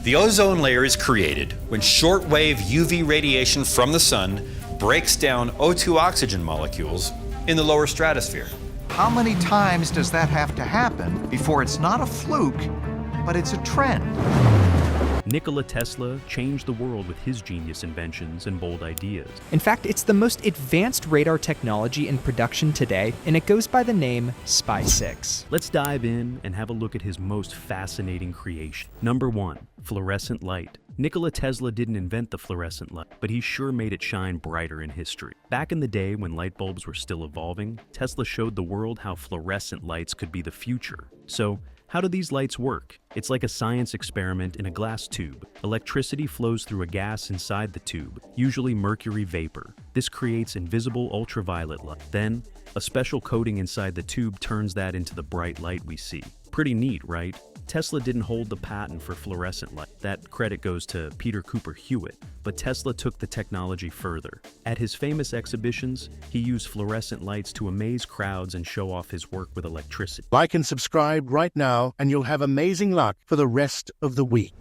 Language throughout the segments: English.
The ozone layer is created when shortwave UV radiation from the sun breaks down O2 oxygen molecules in the lower stratosphere. How many times does that have to happen before it's not a fluke, but it's a trend? Nikola Tesla changed the world with his genius inventions and bold ideas. In fact, it's the most advanced radar technology in production today, and it goes by the name SPY-6. Let's dive in and have a look at his most fascinating creation. Number 1, fluorescent light. Nikola Tesla didn't invent the fluorescent light, but he sure made it shine brighter in history. Back in the day when light bulbs were still evolving, Tesla showed the world how fluorescent lights could be the future. So, how do these lights work? It's like a science experiment in a glass tube. Electricity flows through a gas inside the tube, usually mercury vapor. This creates invisible ultraviolet light. Then, a special coating inside the tube turns that into the bright light we see. Pretty neat, right? Tesla didn't hold the patent for fluorescent light. That credit goes to Peter Cooper Hewitt, but Tesla took the technology further. At his famous exhibitions, he used fluorescent lights to amaze crowds and show off his work with electricity. Like and subscribe right now, and you'll have amazing luck for the rest of the week.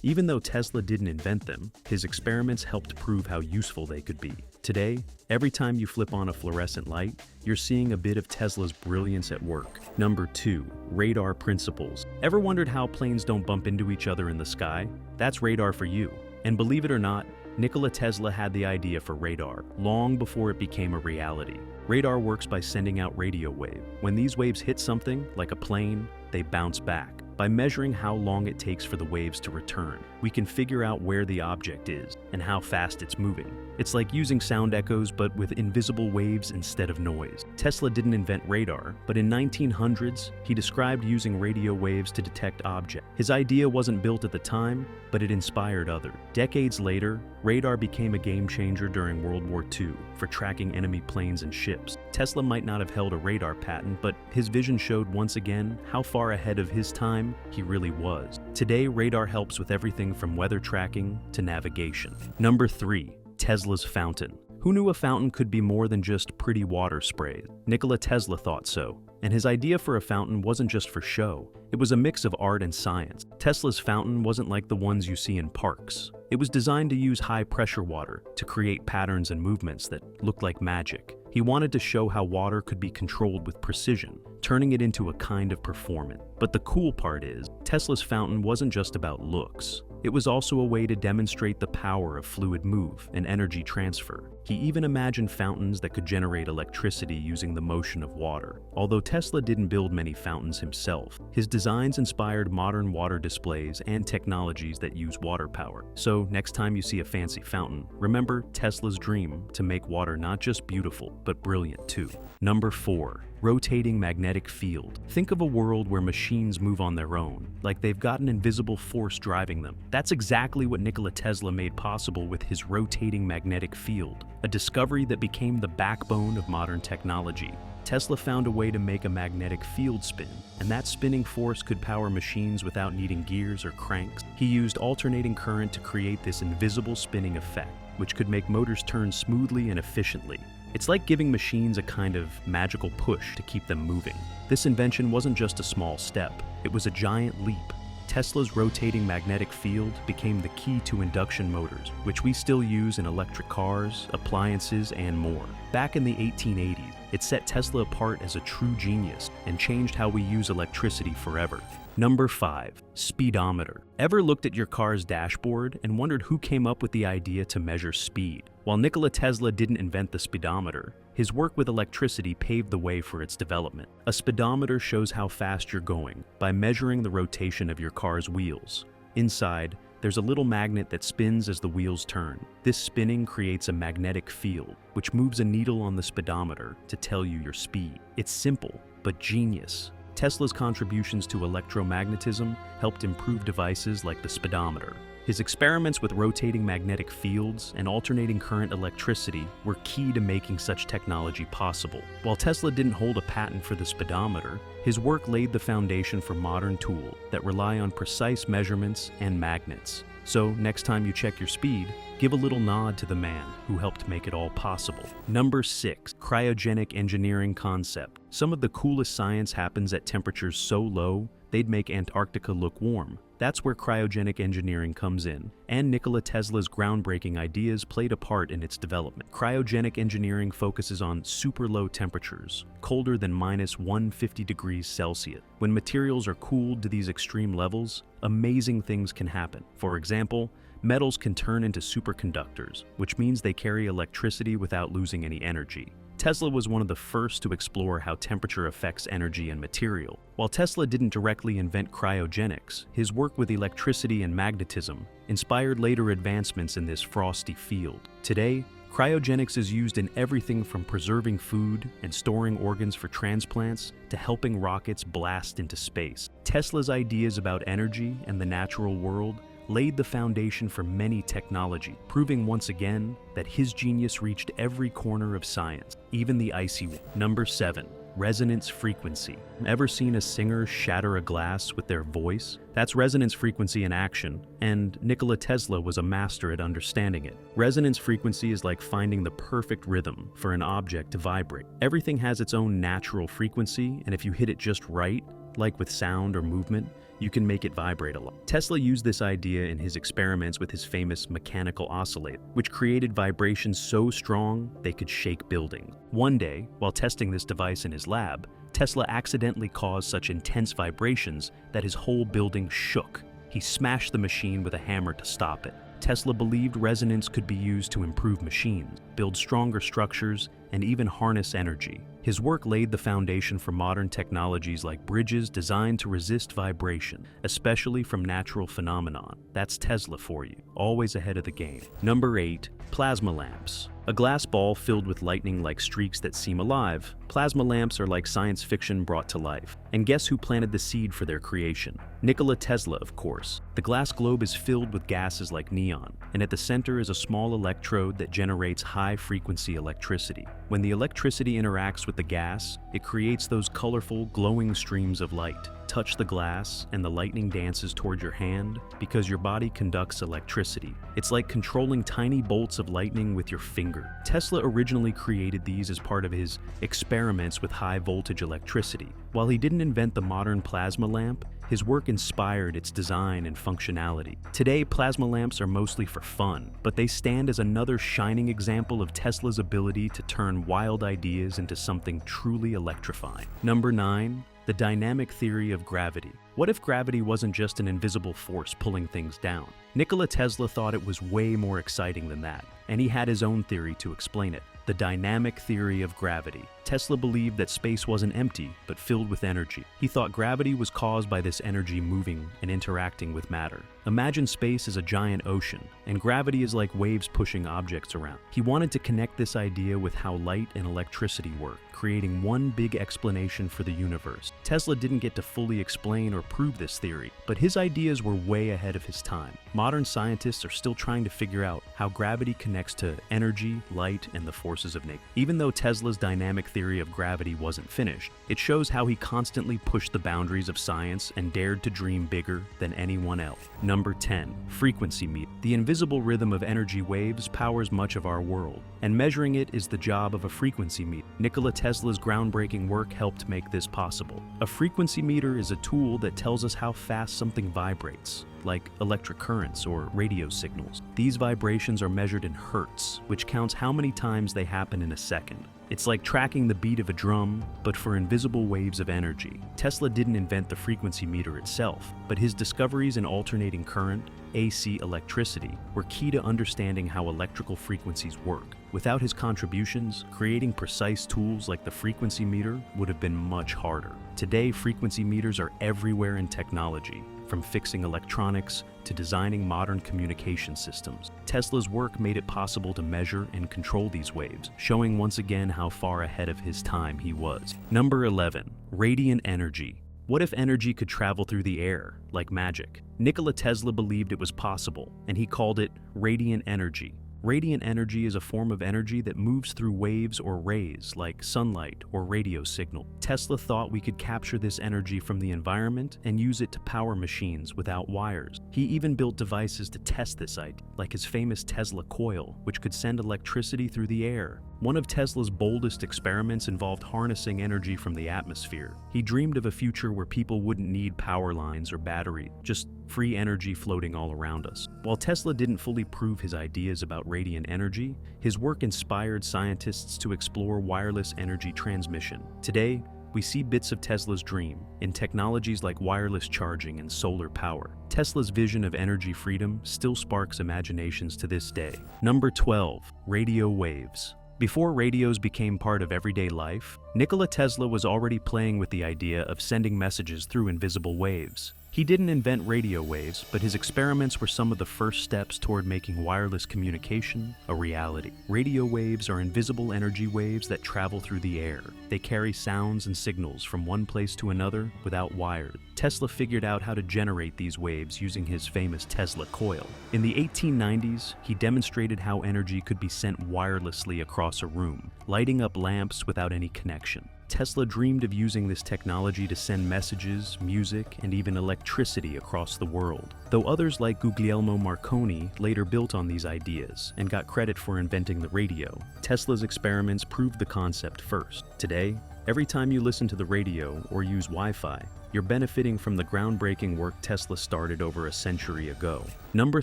Even though Tesla didn't invent them, his experiments helped prove how useful they could be. Today, every time you flip on a fluorescent light, you're seeing a bit of Tesla's brilliance at work. Number 2, radar principles. Ever wondered how planes don't bump into each other in the sky? That's radar for you. And believe it or not, Nikola Tesla had the idea for radar long before it became a reality. Radar works by sending out radio waves. When these waves hit something, like a plane, they bounce back. By measuring how long it takes for the waves to return, we can figure out where the object is and how fast it's moving. It's like using sound echoes but with invisible waves instead of noise. Tesla didn't invent radar, but in 1900s, he described using radio waves to detect objects. His idea wasn't built at the time, but it inspired others. Decades later, radar became a game changer during World War II for tracking enemy planes and ships. Tesla might not have held a radar patent, but his vision showed once again how far ahead of his time he really was. Today, radar helps with everything from weather tracking to navigation. Number 3, Tesla's fountain. Who knew a fountain could be more than just pretty water sprays? Nikola Tesla thought so, and his idea for a fountain wasn't just for show. It was a mix of art and science. Tesla's fountain wasn't like the ones you see in parks. It was designed to use high-pressure water to create patterns and movements that looked like magic. He wanted to show how water could be controlled with precision, turning it into a kind of performance. But the cool part is, Tesla's fountain wasn't just about looks. It was also a way to demonstrate the power of fluid move and energy transfer. He even imagined fountains that could generate electricity using the motion of water. Although Tesla didn't build many fountains himself, his designs inspired modern water displays and technologies that use water power. So next time you see a fancy fountain, remember Tesla's dream to make water not just beautiful, but brilliant too. Number 4, rotating magnetic field. Think of a world where machines move on their own, like they've got an invisible force driving them. That's exactly what Nikola Tesla made possible with his rotating magnetic field, a discovery that became the backbone of modern technology. Tesla found a way to make a magnetic field spin, and that spinning force could power machines without needing gears or cranks. He used alternating current to create this invisible spinning effect, which could make motors turn smoothly and efficiently. It's like giving machines a kind of magical push to keep them moving. This invention wasn't just a small step, it was a giant leap. Tesla's rotating magnetic field became the key to induction motors, which we still use in electric cars, appliances, and more. Back in the 1880s, it set Tesla apart as a true genius and changed how we use electricity forever. Number 5, speedometer. Ever looked at your car's dashboard and wondered who came up with the idea to measure speed? While Nikola Tesla didn't invent the speedometer, his work with electricity paved the way for its development. A speedometer shows how fast you're going by measuring the rotation of your car's wheels. Inside, there's a little magnet that spins as the wheels turn. This spinning creates a magnetic field, which moves a needle on the speedometer to tell you your speed. It's simple, but genius. Tesla's contributions to electromagnetism helped improve devices like the speedometer. His experiments with rotating magnetic fields and alternating current electricity were key to making such technology possible. While Tesla didn't hold a patent for the speedometer, his work laid the foundation for modern tools that rely on precise measurements and magnets. So next time you check your speed, give a little nod to the man who helped make it all possible. Number 6, cryogenic engineering concept. Some of the coolest science happens at temperatures so low, they'd make Antarctica look warm. That's where cryogenic engineering comes in, and Nikola Tesla's groundbreaking ideas played a part in its development. Cryogenic engineering focuses on super low temperatures, colder than -150 degrees Celsius. When materials are cooled to these extreme levels, amazing things can happen. For example, metals can turn into superconductors, which means they carry electricity without losing any energy. Tesla was one of the first to explore how temperature affects energy and material. While Tesla didn't directly invent cryogenics, his work with electricity and magnetism inspired later advancements in this frosty field. Today, cryogenics is used in everything from preserving food and storing organs for transplants to helping rockets blast into space. Tesla's ideas about energy and the natural world laid the foundation for many technology, proving once again that his genius reached every corner of science, even the icy one. Number 7. Resonance frequency. Ever seen a singer shatter a glass with their voice? That's resonance frequency in action, and Nikola Tesla was a master at understanding it. Resonance frequency is like finding the perfect rhythm for an object to vibrate. Everything has its own natural frequency, and if you hit it just right, like with sound or movement, you can make it vibrate a lot. Tesla used this idea in his experiments with his famous mechanical oscillator, which created vibrations so strong they could shake buildings. One day, while testing this device in his lab, Tesla accidentally caused such intense vibrations that his whole building shook. He smashed the machine with a hammer to stop it. Tesla believed resonance could be used to improve machines, build stronger structures, and even harness energy. His work laid the foundation for modern technologies like bridges designed to resist vibration, especially from natural phenomenon. That's Tesla for you, always ahead of the game. Number 8. Plasma lamps. A glass ball filled with lightning-like streaks that seem alive, plasma lamps are like science fiction brought to life. And guess who planted the seed for their creation? Nikola Tesla, of course. The glass globe is filled with gases like neon, and at the center is a small electrode that generates high-frequency electricity. When the electricity interacts with the gas, it creates those colorful, glowing streams of light. Touch the glass, and the lightning dances toward your hand because your body conducts electricity. It's like controlling tiny bolts of lightning with your finger. Tesla originally created these as part of his experiments with high-voltage electricity. While he didn't invent the modern plasma lamp, his work inspired its design and functionality. Today, plasma lamps are mostly for fun, but they stand as another shining example of Tesla's ability to turn wild ideas into something truly electrifying. Number 9. The dynamic theory of gravity. What if gravity wasn't just an invisible force pulling things down? Nikola Tesla thought it was way more exciting than that, and he had his own theory to explain it. The dynamic theory of gravity. Tesla believed that space wasn't empty, but filled with energy. He thought gravity was caused by this energy moving and interacting with matter. Imagine space as a giant ocean, and gravity is like waves pushing objects around. He wanted to connect this idea with how light and electricity work, creating one big explanation for the universe. Tesla didn't get to fully explain or prove this theory, but his ideas were way ahead of his time. Modern scientists are still trying to figure out how gravity connects to energy, light, and the forces of nature. Even though Tesla's dynamic theory of gravity wasn't finished, it shows how he constantly pushed the boundaries of science and dared to dream bigger than anyone else. Number 10. Frequency meter. The invisible rhythm of energy waves powers much of our world, and measuring it is the job of a frequency meter. Nikola Tesla's groundbreaking work helped make this possible. A frequency meter is a tool that tells us how fast something vibrates, like electric currents or radio signals. These vibrations are measured in hertz, which counts how many times they happen in a second. It's like tracking the beat of a drum, but for invisible waves of energy. Tesla didn't invent the frequency meter itself, but his discoveries in alternating current, AC electricity, were key to understanding how electrical frequencies work. Without his contributions, creating precise tools like the frequency meter would have been much harder. Today, frequency meters are everywhere in technology, from fixing electronics to designing modern communication systems. Tesla's work made it possible to measure and control these waves, showing once again how far ahead of his time he was. Number 11. Radiant energy. What if energy could travel through the air, like magic? Nikola Tesla believed it was possible, and he called it radiant energy. Radiant energy is a form of energy that moves through waves or rays, like sunlight or radio signal. Tesla thought we could capture this energy from the environment and use it to power machines without wires. He even built devices to test this idea, like his famous Tesla Coil, which could send electricity through the air. One of Tesla's boldest experiments involved harnessing energy from the atmosphere. He dreamed of a future where people wouldn't need power lines or battery, just free energy floating all around us. While Tesla didn't fully prove his ideas about radiant energy, his work inspired scientists to explore wireless energy transmission. Today, we see bits of Tesla's dream in technologies like wireless charging and solar power. Tesla's vision of energy freedom still sparks imaginations to this day. Number 12. Radio waves. Before radios became part of everyday life, Nikola Tesla was already playing with the idea of sending messages through invisible waves. He didn't invent radio waves, but his experiments were some of the first steps toward making wireless communication a reality. Radio waves are invisible energy waves that travel through the air. They carry sounds and signals from one place to another without wires. Tesla figured out how to generate these waves using his famous Tesla coil. In the 1890s, he demonstrated how energy could be sent wirelessly across a room, lighting up lamps without any connection. Tesla dreamed of using this technology to send messages, music, and even electricity across the world. Though others like Guglielmo Marconi later built on these ideas and got credit for inventing the radio, Tesla's experiments proved the concept first. Today, every time you listen to the radio or use Wi-Fi, you're benefiting from the groundbreaking work Tesla started over a century ago. Number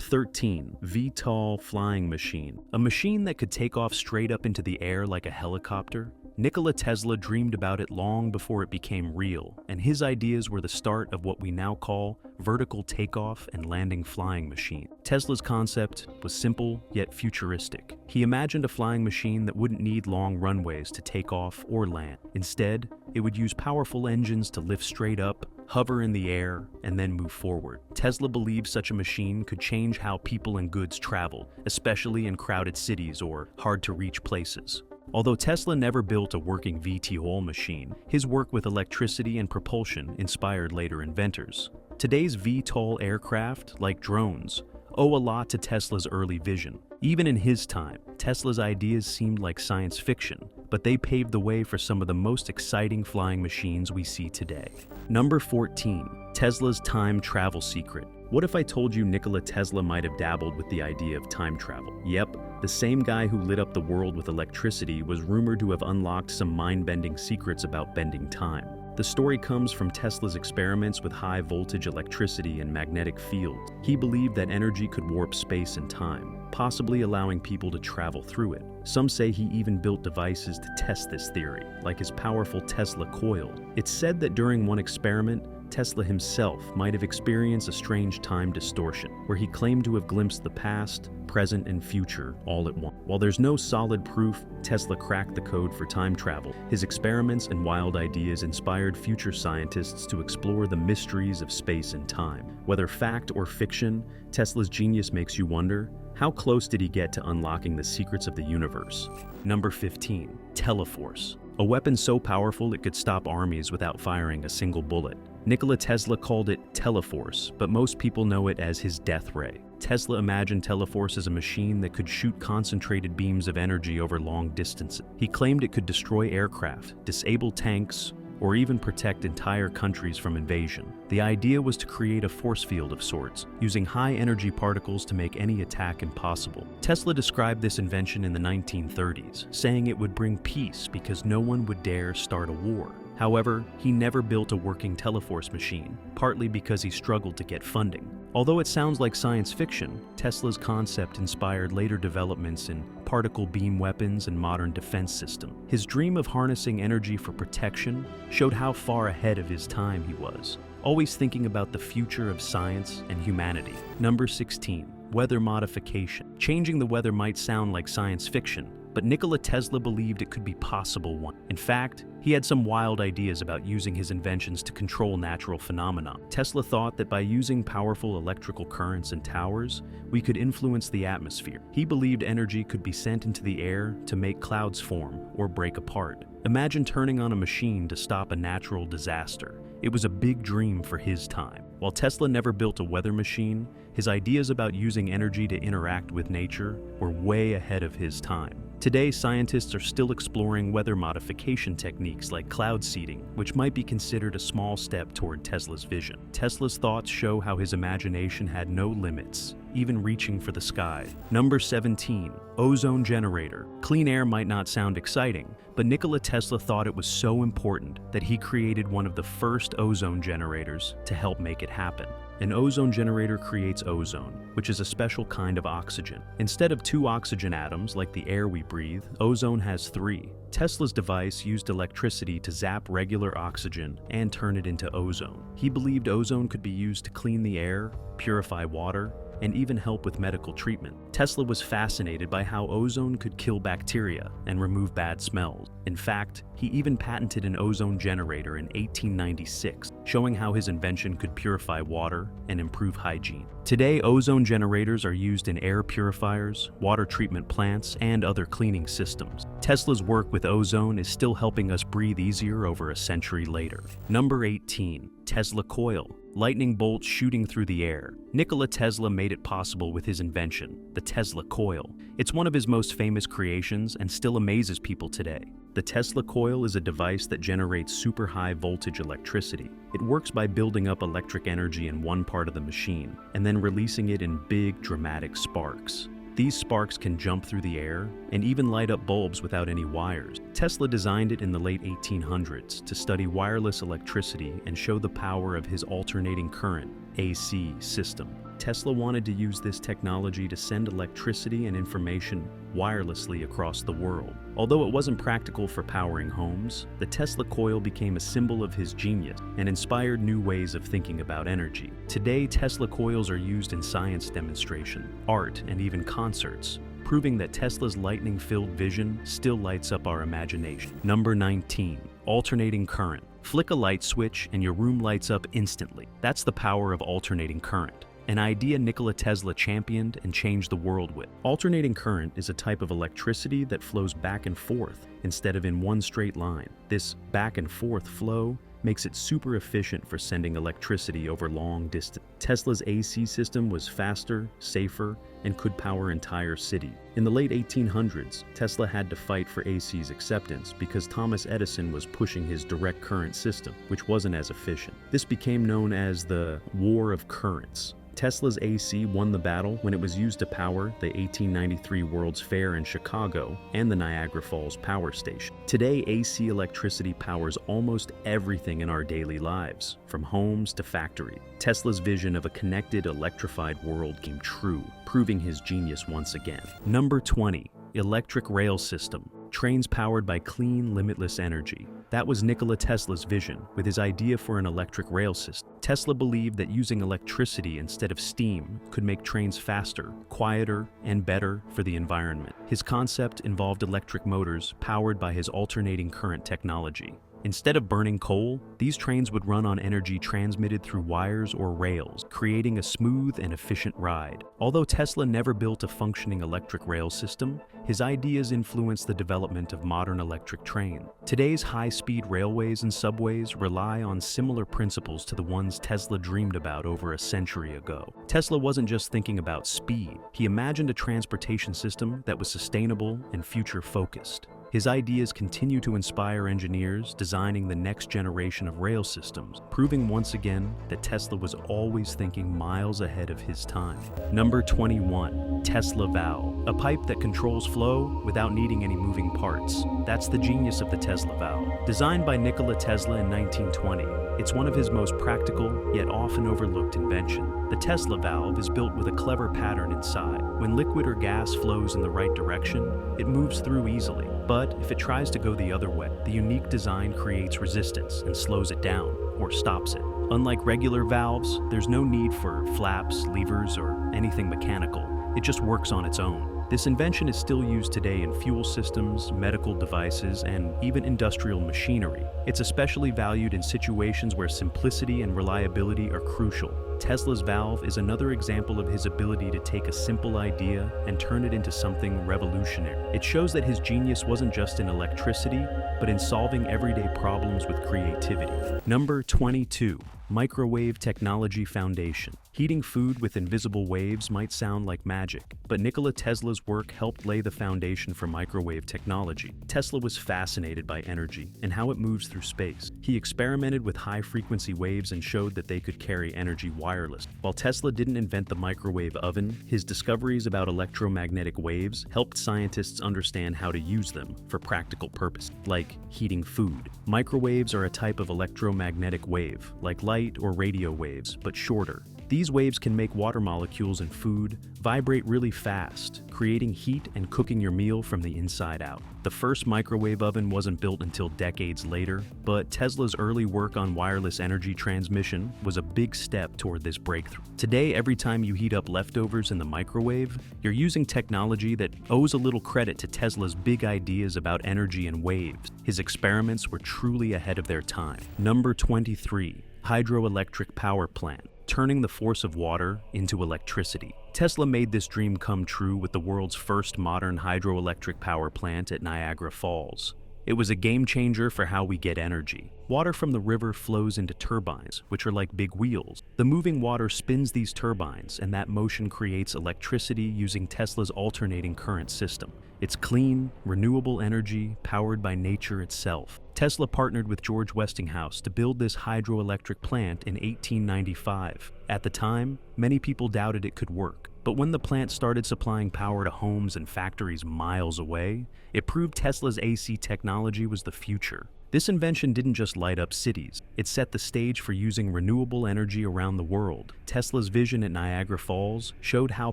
13. VTOL flying machine. A machine that could take off straight up into the air like a helicopter? Nikola Tesla dreamed about it long before it became real, and his ideas were the start of what we now call vertical takeoff and landing flying machine. Tesla's concept was simple yet futuristic. He imagined a flying machine that wouldn't need long runways to take off or land. Instead, it would use powerful engines to lift straight up, hover in the air, and then move forward. Tesla believed such a machine could change how people and goods travel, especially in crowded cities or hard-to-reach places. Although Tesla never built a working VTOL machine, his work with electricity and propulsion inspired later inventors. Today's VTOL aircraft, like drones, owe a lot to Tesla's early vision. Even in his time, Tesla's ideas seemed like science fiction, but they paved the way for some of the most exciting flying machines we see today. Number 14. Tesla's time travel secret. What if I told you Nikola Tesla might have dabbled with the idea of time travel? Yep, the same guy who lit up the world with electricity was rumored to have unlocked some mind-bending secrets about bending time. The story comes from Tesla's experiments with high-voltage electricity and magnetic fields. He believed that energy could warp space and time, possibly allowing people to travel through it. Some say he even built devices to test this theory, like his powerful Tesla Coil. It's said that during one experiment, Tesla himself might have experienced a strange time distortion, where he claimed to have glimpsed the past, present, and future all at once. While there's no solid proof Tesla cracked the code for time travel, his experiments and wild ideas inspired future scientists to explore the mysteries of space and time. Whether fact or fiction, Tesla's genius makes you wonder, how close did he get to unlocking the secrets of the universe? Number 15. Telforce. A weapon so powerful it could stop armies without firing a single bullet. Nikola Tesla called it Telforce, but most people know it as his death ray. Tesla imagined Telforce as a machine that could shoot concentrated beams of energy over long distances. He claimed it could destroy aircraft, disable tanks, or even protect entire countries from invasion. The idea was to create a force field of sorts, using high-energy particles to make any attack impossible. Tesla described this invention in the 1930s, saying it would bring peace because no one would dare start a war. However, he never built a working Telforce machine, partly because he struggled to get funding. Although it sounds like science fiction, Tesla's concept inspired later developments in particle beam weapons and modern defense systems. His dream of harnessing energy for protection showed how far ahead of his time he was, always thinking about the future of science and humanity. Number 16. Weather modification. Changing the weather might sound like science fiction, but Nikola Tesla believed it could be possible one. In fact, he had some wild ideas about using his inventions to control natural phenomena. Tesla thought that by using powerful electrical currents and towers, we could influence the atmosphere. He believed energy could be sent into the air to make clouds form or break apart. Imagine turning on a machine to stop a natural disaster. It was a big dream for his time. While Tesla never built a weather machine, his ideas about using energy to interact with nature were way ahead of his time. Today, scientists are still exploring weather modification techniques like cloud seeding, which might be considered a small step toward Tesla's vision. Tesla's thoughts show how his imagination had no limits, even reaching for the sky. Number 17, Ozone Generator. Clean air might not sound exciting, but Nikola Tesla thought it was so important that he created one of the first ozone generators to help make it happen. An ozone generator creates ozone, which is a special kind of oxygen. Instead of 2 oxygen atoms like the air we breathe, ozone has 3. Tesla's device used electricity to zap regular oxygen and turn it into ozone. He believed ozone could be used to clean the air, purify water, and even help with medical treatment. Tesla was fascinated by how ozone could kill bacteria and remove bad smells. In fact, he even patented an ozone generator in 1896, showing how his invention could purify water and improve hygiene. Today, ozone generators are used in air purifiers, water treatment plants, and other cleaning systems. Tesla's work with ozone is still helping us breathe easier over a century later. Number 18, Tesla Coil. Lightning bolts shooting through the air. Nikola Tesla made it possible with his invention, the Tesla Coil. It's one of his most famous creations and still amazes people today. The Tesla Coil is a device that generates super high voltage electricity. It works by building up electric energy in one part of the machine and then releasing it in big, dramatic sparks. These sparks can jump through the air and even light up bulbs without any wires. Tesla designed it in the late 1800s to study wireless electricity and show the power of his alternating current, AC, system. Tesla wanted to use this technology to send electricity and information wirelessly across the world. Although it wasn't practical for powering homes, the Tesla Coil became a symbol of his genius and inspired new ways of thinking about energy. Today, Tesla coils are used in science demonstration, art, and even concerts, proving that Tesla's lightning-filled vision still lights up our imagination. Number 19, alternating current. Flick a light switch and your room lights up instantly. That's the power of alternating current, an idea Nikola Tesla championed and changed the world with. Alternating current is a type of electricity that flows back and forth instead of in one straight line. This back and forth flow makes it super efficient for sending electricity over long distance. Tesla's AC system was faster, safer, and could power entire cities. In the late 1800s, Tesla had to fight for AC's acceptance because Thomas Edison was pushing his direct current system, which wasn't as efficient. This became known as the War of Currents. Tesla's AC won the battle when it was used to power the 1893 World's Fair in Chicago and the Niagara Falls Power Station. Today, AC electricity powers almost everything in our daily lives, from homes to factories. Tesla's vision of a connected, electrified world came true, proving his genius once again. Number 20, electric rail system. Trains powered by clean, limitless energy. That was Nikola Tesla's vision, with his idea for an electric rail system. Tesla believed that using electricity instead of steam could make trains faster, quieter, and better for the environment. His concept involved electric motors powered by his alternating current technology. Instead of burning coal, these trains would run on energy transmitted through wires or rails, creating a smooth and efficient ride. Although Tesla never built a functioning electric rail system, his ideas influenced the development of modern electric trains. Today's high-speed railways and subways rely on similar principles to the ones Tesla dreamed about over a century ago. Tesla wasn't just thinking about speed. He imagined a transportation system that was sustainable and future-focused. His ideas continue to inspire engineers designing the next generation of rail systems, proving once again that Tesla was always thinking miles ahead of his time. Number 21, Tesla valve, a pipe that controls flow without needing any moving parts. That's the genius of the Tesla valve. Designed by Nikola Tesla in 1920, it's one of his most practical yet often overlooked inventions. The Tesla valve is built with a clever pattern inside. When liquid or gas flows in the right direction, it moves through easily. But if it tries to go the other way, the unique design creates resistance and slows it down or stops it. Unlike regular valves, there's no need for flaps, levers, or anything mechanical. It just works on its own. This invention is still used today in fuel systems, medical devices, and even industrial machinery. It's especially valued in situations where simplicity and reliability are crucial. Tesla's valve is another example of his ability to take a simple idea and turn it into something revolutionary. It shows that his genius wasn't just in electricity, but in solving everyday problems with creativity. Number 22, Microwave Technology Foundation. Heating food with invisible waves might sound like magic, but Nikola Tesla's work helped lay the foundation for microwave technology. Tesla was fascinated by energy and how it moves through space. He experimented with high-frequency waves and showed that they could carry energy wireless. While Tesla didn't invent the microwave oven, his discoveries about electromagnetic waves helped scientists understand how to use them for practical purposes, like heating food. Microwaves are a type of electromagnetic wave, like light or radio waves, but shorter. These waves can make water molecules in food vibrate really fast, creating heat and cooking your meal from the inside out. The first microwave oven wasn't built until decades later, but Tesla's early work on wireless energy transmission was a big step toward this breakthrough. Today, every time you heat up leftovers in the microwave, you're using technology that owes a little credit to Tesla's big ideas about energy and waves. His experiments were truly ahead of their time. Number 23. Hydroelectric power plant. Turning the force of water into electricity. Tesla made this dream come true with the world's first modern hydroelectric power plant at Niagara Falls. It was a game changer for how we get energy. Water from the river flows into turbines, which are like big wheels. The moving water spins these turbines, and that motion creates electricity using Tesla's alternating current system. It's clean, renewable energy powered by nature itself. Tesla partnered with George Westinghouse to build this hydroelectric plant in 1895. At the time, many people doubted it could work. But when the plant started supplying power to homes and factories miles away, it proved Tesla's AC technology was the future. This invention didn't just light up cities, it set the stage for using renewable energy around the world. Tesla's vision at Niagara Falls showed how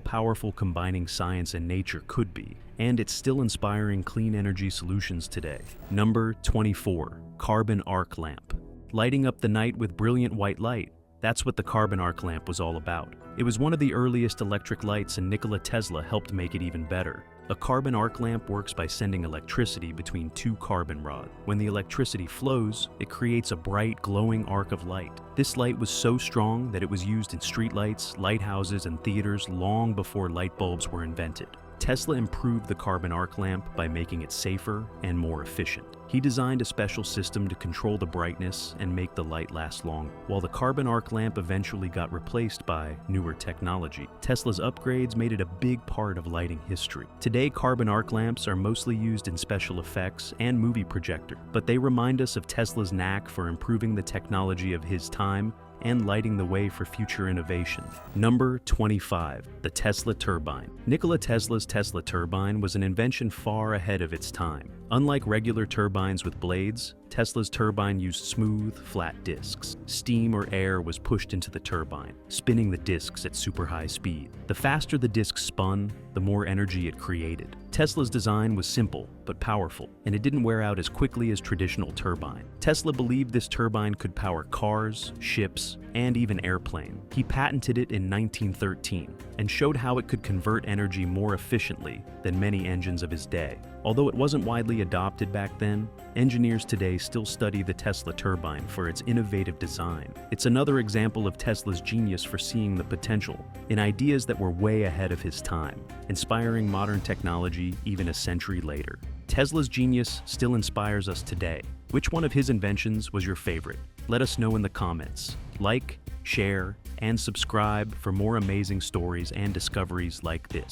powerful combining science and nature could be, and it's still inspiring clean energy solutions today. Number 24. Carbon arc lamp. Lighting up the night with brilliant white light. That's what the carbon arc lamp was all about. It was one of the earliest electric lights, and Nikola Tesla helped make it even better. A carbon arc lamp works by sending electricity between two carbon rods. When the electricity flows, it creates a bright, glowing arc of light. This light was so strong that it was used in streetlights, lighthouses, and theaters long before light bulbs were invented. Tesla improved the carbon arc lamp by making it safer and more efficient. He designed a special system to control the brightness and make the light last longer. While the carbon arc lamp eventually got replaced by newer technology, Tesla's upgrades made it a big part of lighting history. Today, carbon arc lamps are mostly used in special effects and movie projectors, but they remind us of Tesla's knack for improving the technology of his time and lighting the way for future innovation. Number 25. The Tesla turbine. Nikola Tesla's Tesla turbine was an invention far ahead of its time. Unlike regular turbines with blades, Tesla's turbine used smooth, flat discs. Steam or air was pushed into the turbine, spinning the discs at super high speed. The faster the discs spun, the more energy it created. Tesla's design was simple but powerful, and it didn't wear out as quickly as traditional turbine. Tesla believed this turbine could power cars, ships, and even airplanes. He patented it in 1913 and showed how it could convert energy more efficiently than many engines of his day. Although it wasn't widely adopted back then, engineers today still study the Tesla turbine for its innovative design. It's another example of Tesla's genius for seeing the potential in ideas that were way ahead of his time, inspiring modern technology even a century later. Tesla's genius still inspires us today. Which one of his inventions was your favorite? Let us know in the comments. Like, share, and subscribe for more amazing stories and discoveries like this.